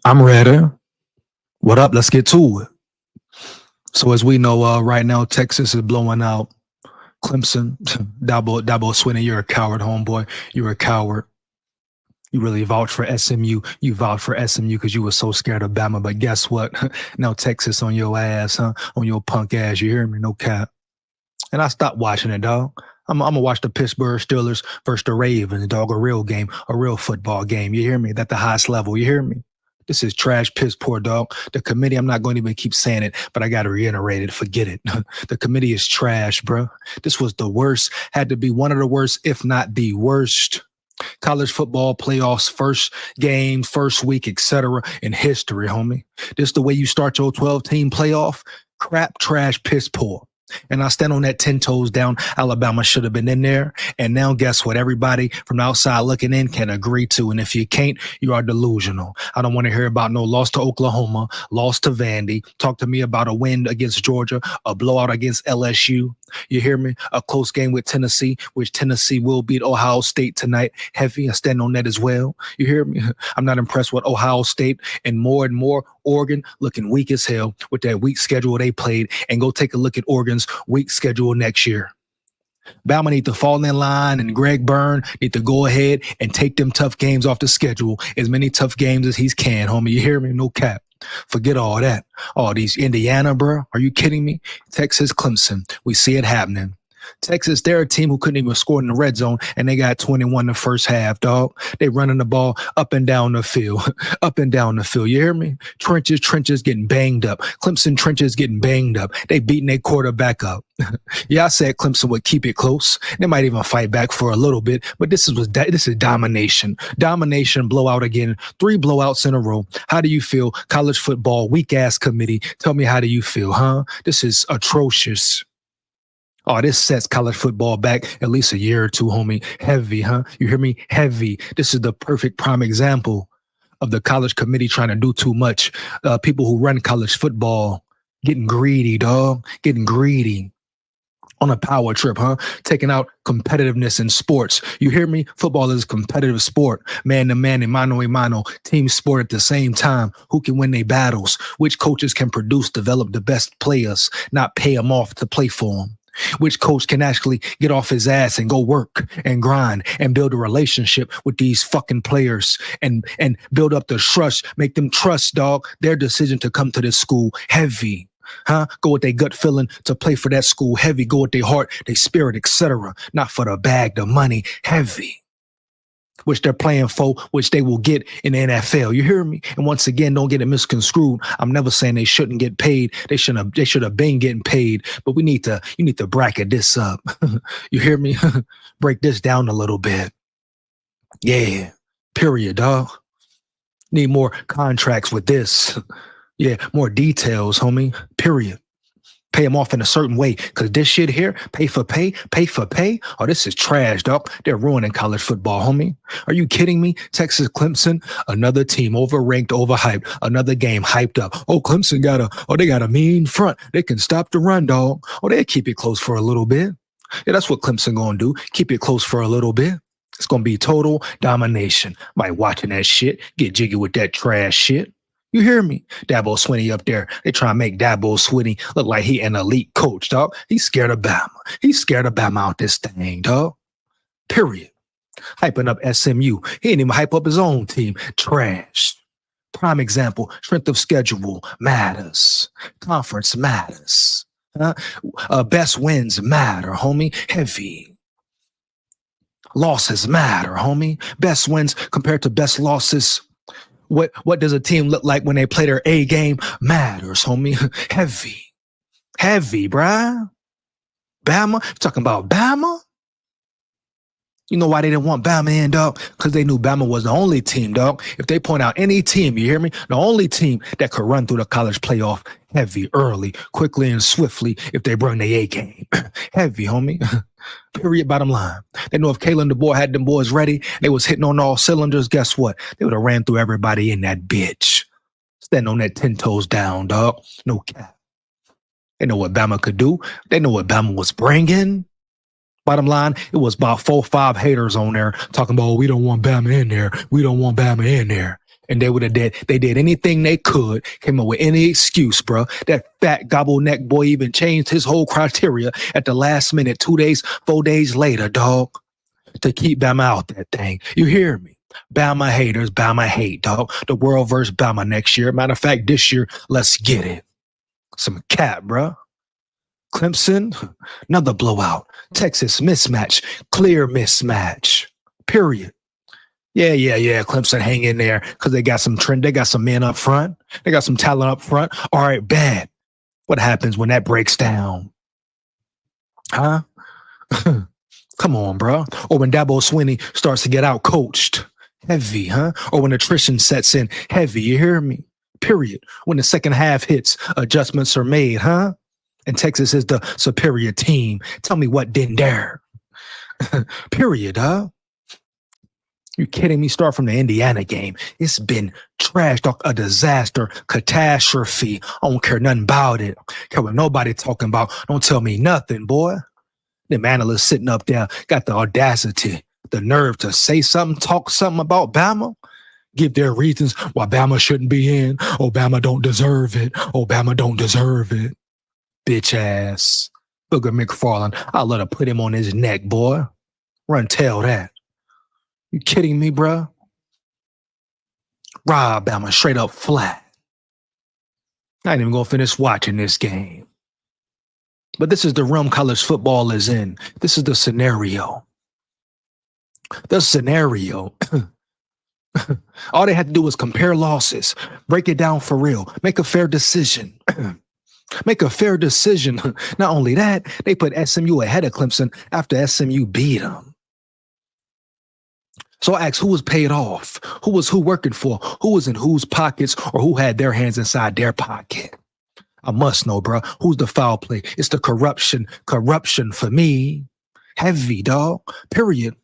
I'm ready. What up? Let's get to it. So as we know, right now Texas is blowing out Clemson. Dabo Swinney, you're a coward, homeboy. You're a coward. You really vouch for SMU. You vouch for SMU because you were so scared of Bama. But guess what? Now Texas on your ass, huh? On your punk ass. You hear me? No cap. And I stopped watching it, dog. I'm gonna watch the Pittsburgh Steelers versus the Ravens, dog. A real game, a real football game. You hear me? At the highest level. You hear me? This is trash, piss poor, dog. The committee, I'm not going to even keep saying it, but I got to reiterate it. Forget it. The committee is trash, bro. This was the worst, had to be one of the worst, if not the worst college football playoffs, first game, first week, etc. in history, homie. This the way you start your 12-team playoff? Crap, trash, piss poor. And I stand on that 10 toes down. Alabama should have been in there. And now guess what? Everybody from the outside looking in can agree to. And if you can't, you are delusional. I don't want to hear about no loss to Oklahoma, loss to Vandy. Talk to me about a win against Georgia, a blowout against LSU. You hear me? A close game with Tennessee, which Tennessee will beat Ohio State tonight. Heavy. I stand on that as well. You hear me? I'm not impressed with Ohio State and more Oregon looking weak as hell with that weak schedule they played. And go take a look at Oregon's weak schedule next year. Bama need to fall in line, and Greg Byrne need to go ahead and take them tough games off the schedule. As many tough games as he can, homie. You hear me? No cap. Forget all that. All these Indiana, bro. Are you kidding me? Texas, Clemson. We see it happening. Texas, they're a team who couldn't even score in the red zone, and they got 21 the first half, dog. They running the ball up and down the field, up and down the field. You hear me? Trenches getting banged up. Clemson trenches getting banged up. They beating their quarterback up. Yeah, I said Clemson would keep it close. They might even fight back for a little bit, but this is domination. Domination, blowout again. 3 blowouts in a row. How do you feel? College football, weak-ass committee. Tell me, how do you feel, huh? This is atrocious. Oh, this sets college football back at least a year or two, homie. Heavy, huh? You hear me? Heavy. This is the perfect prime example of the college committee trying to do too much. People who run college football getting greedy, dog. Getting greedy. On a power trip, huh? Taking out competitiveness in sports. You hear me? Football is a competitive sport. Man to man and mano a mano. Team sport at the same time. Who can win their battles? Which coaches can produce, develop the best players, not pay them off to play for them? Which coach can actually get off his ass and go work and grind and build a relationship with these fucking players and build up the trust, make them trust, dog, their decision to come to this school. Heavy. Huh? Go with their gut feeling to play for that school. Heavy. Go with their heart, their spirit, etc. Not for the bag, the money. Heavy. Which they're playing for, which they will get in the NFL. You hear me? And once again, don't get it misconstrued. I'm never saying they shouldn't get paid. They should have been getting paid. But you need to bracket this up. You hear me? Break this down a little bit. Yeah. Period, dog. Need more contracts with this. Yeah, more details, homie. Period. Pay them off in a certain way. Because this shit here, pay for pay. Oh, this is trash, dog. They're ruining college football, homie. Are you kidding me? Texas, Clemson, another team overranked, overhyped. Another game hyped up. Oh, Clemson they got a mean front. They can stop the run, dog. Oh, they'll keep it close for a little bit. Yeah, that's what Clemson gonna do. Keep it close for a little bit. It's gonna be total domination. Might watching that shit, get jiggy with that trash shit. You hear me? Dabo Swinney up there. They try to make Dabo Swinney look like he an elite coach, dog. He's scared of Bama. He's scared of Bama out this thing, dog. Period. Hyping up SMU. He didn't even hype up his own team. Trash. Prime example. Strength of schedule matters. Conference matters. Best wins matter, homie. Heavy. Losses matter, homie. Best wins compared to best losses. What does a team look like when they play their A game? Matters, homie. Heavy, bruh. Bama? You talking about Bama? You know why they didn't want Bama in, dog? Because they knew Bama was the only team, dog. If they point out any team, you hear me? The only team that could run through the college playoff heavy, early, quickly, and swiftly if they bring their A game. Heavy, homie. Period, bottom line. They know if Kalen DeBoer had them boys ready, they was hitting on all cylinders, guess what? They would have ran through everybody in that bitch. Standing on that 10 toes down, dog. No cap. They know what Bama could do. They know what Bama was bringing. Bottom line, it was about 4 or 5 haters on there talking about, oh, we don't want Bama in there. We don't want Bama in there. And they did anything they could, came up with any excuse, bro. That fat gobble neck boy even changed his whole criteria at the last minute, 2 days, 4 days later, dog, to keep Bama out that thing. You hear me? Bama haters, Bama hate, dog. The world versus Bama next year. Matter of fact, this year, let's get it. Some cap, bro. Clemson, another blowout. Texas mismatch, clear mismatch. Period. Yeah. Clemson hang in there because they got some trend. They got some men up front. They got some talent up front. All right, bad. What happens when that breaks down? Huh? Come on, bro. Or when Dabo Swinney starts to get out coached. Heavy, huh? Or when attrition sets in. Heavy, you hear me? Period. When the second half hits, adjustments are made, huh? And Texas is the superior team. Tell me what didn't dare. Period, huh? You kidding me? Start from the Indiana game. It's been trash talk, a disaster, catastrophe. I don't care nothing about it. Care what nobody talking about. Don't tell me nothing, boy. Them analysts sitting up there got the audacity, the nerve to say something, talk something about Bama, give their reasons why Bama shouldn't be in. Oh, Bama don't deserve it. Oh, Bama don't deserve it. Bitch ass. Booger McFarland. I'll let her put him on his neck, boy. Run tell that. You kidding me, bro? Rob Bama straight up flat. I ain't even gonna finish watching this game. But this is the realm college football is in. This is the scenario. The scenario. All they had to do was compare losses, break it down for real, make a fair decision. Make a fair decision. Not only that, they put SMU ahead of Clemson after SMU beat them. So I asked who was paid off, who was who working for, who was in whose pockets, or who had their hands inside their pocket. I must know, bro. Who's the foul play? It's the corruption. Corruption for me. Heavy, dog. Period.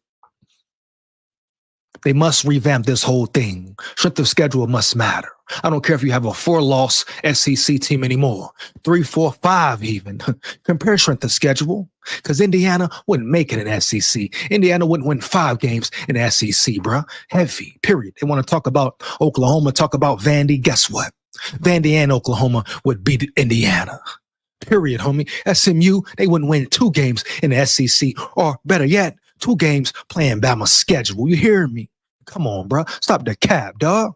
They must revamp this whole thing. Strength of schedule must matter. I don't care if you have a 4-loss SEC team anymore. 3, 4, 5 even. Compare strength of schedule. Because Indiana wouldn't make it in SEC. Indiana wouldn't win 5 games in the SEC, bro. Heavy, period. They want to talk about Oklahoma, talk about Vandy. Guess what? Vandy and Oklahoma would beat Indiana. Period, homie. SMU, they wouldn't win 2 games in the SEC. Or better yet, 2 games playing Bama's schedule. You hear me? Come on, bro. Stop the cap, dog.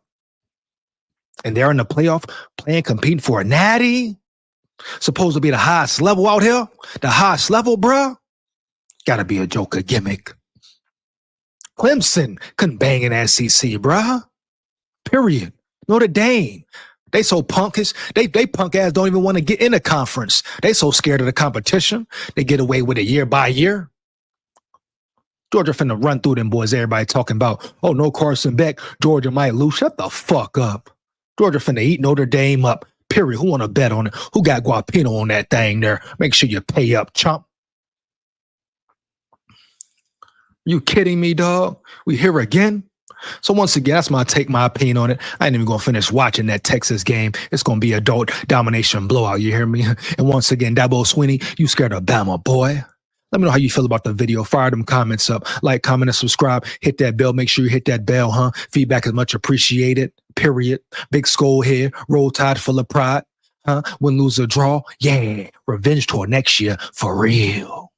And they're in the playoff playing, competing for a natty. Supposed to be the highest level out here. The highest level, bro. Gotta be a Joker gimmick. Clemson couldn't bang in SEC, bro. Period. Notre Dame. They so punkish. They punk ass don't even want to get in a conference. They so scared of the competition. They get away with it year by year. Georgia finna run through them boys. Everybody talking about, oh, no Carson Beck. Georgia might lose. Shut the fuck up. Georgia finna eat Notre Dame up. Period. Who want to bet on it? Who got Guapino on that thing there? Make sure you pay up, chump. You kidding me, dog? We here again? So once again, that's my opinion on it. I ain't even going to finish watching that Texas game. It's going to be adult domination blowout. You hear me? And once again, Dabo Swinney, you scared of Bama, boy. Let me know how you feel about the video. Fire them comments up. Like, comment, and subscribe. Hit that bell. Make sure you hit that bell, huh? Feedback is much appreciated. Period. Big skull here. Roll Tide full of pride. Huh? Win, lose, or draw. Yeah. Revenge tour next year. For real.